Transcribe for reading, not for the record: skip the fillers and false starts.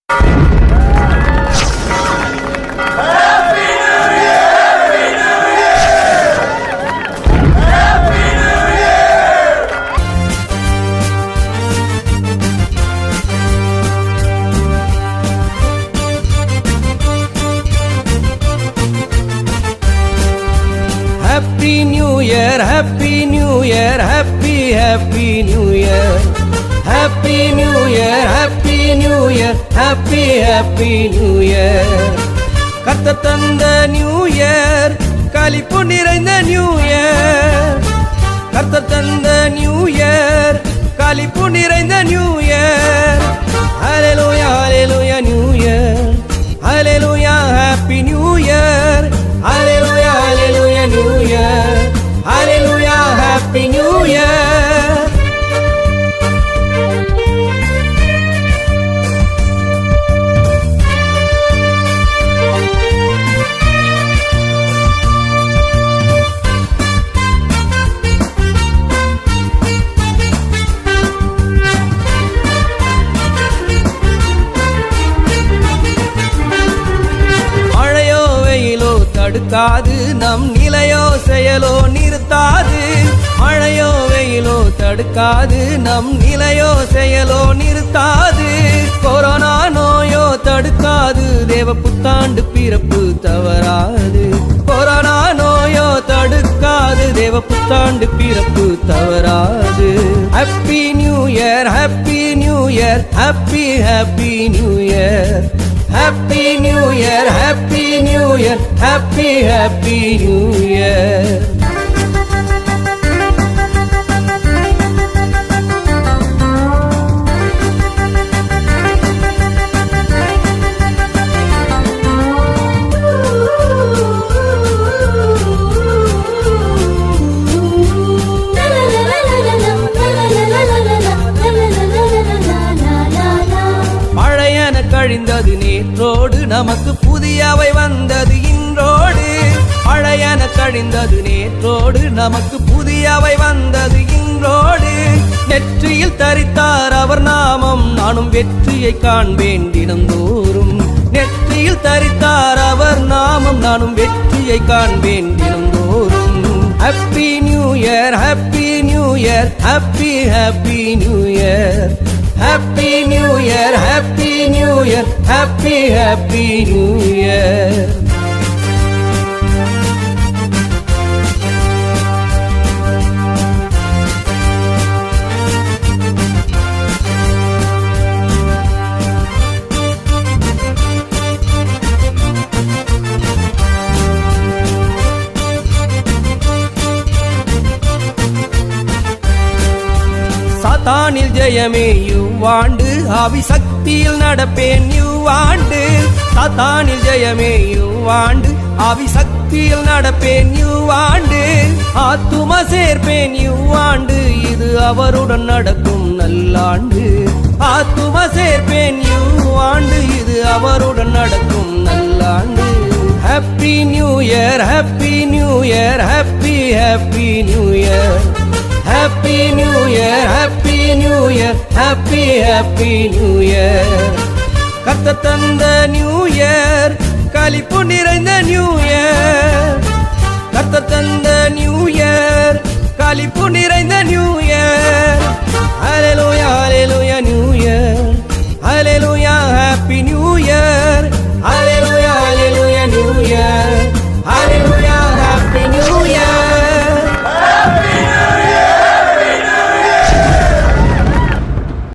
Happy New Year, Happy New Year, Happy Happy New Year. Happy New Year, Happy New Year, Happy Happy New Year. கத்த தந்த new year, களிப்பு நிறைந்த new year. கத்த தந்த new year, களிப்பு நிறைந்த new year. ஹalleluya ஹalleluya new year. ஹalleluya happy new year. ஹalleluya ஹalleluya new year. ஹalleluya happy new year. தடுக்காது நம் நிலையோ செயலோ நிறுத்தாது. மழையோ வெயிலோ தடுக்காது நம் நிலையோ செயலோ நிறுத்தாது. Corona நோயோ தடுக்காது தேவ புத்தாண்டு பிறப்பு தவறாது. கொரோனா நோயோ தடுக்காது தேவ புத்தாண்டு பிறப்பு தவறாது. Happy new year, happy new year, happy happy new year. Happy New Year, Happy New Year, Happy Happy New Year. கழிந்தது நேற்றோடு நமக்கு புதியவை வந்தது இன்றோடு. பழையன கழிந்தது நேற்றோடு நமக்கு புதியவை வந்தது இன்றோடு. நெற்றியில் தரித்தார் அவர் நாமம், நானும் வெற்றியை காண்பேன் தினந்தோறும். நெற்றியில் தரித்தார் அவர் நாமம், நானும் வெற்றியை காண்பேன் தினந்தோறும். Happy new year, happy new year, happy happy new year. Happy New Year, Happy New Year, Happy Happy New Year. சாத்தானில் ஜெயமே இவ்வாண்டு, ஆவி சக்தியில் நடப்பேன் இவ்வாண்டு. சாத்தானில் ஜெயமே இவ்வாண்டு, ஆவி சக்தியில் நடப்பேன் இவ்வாண்டு. ஆத்தும சேர்ப்பேன் இவ்வாண்டு, இது அவருடன் நடக்கும் நல்லாண்டு. ஆத்தும சேர்ப்பேன் இவ்வாண்டு, இது அவருடன் நடக்கும் நல்லாண்டு. Happy new year, happy new year, happy happy new year. Happy New Year, Happy New Year, Happy Happy New Year. கத்த தந்த நியூ இயர், களிப்பு நிறைந்த நியூ இயர். கத்த தந்த நியூ இயர், களிப்பு நிறைந்த new year. Hallelujah, Hallelujah, New Year. Hallelujah.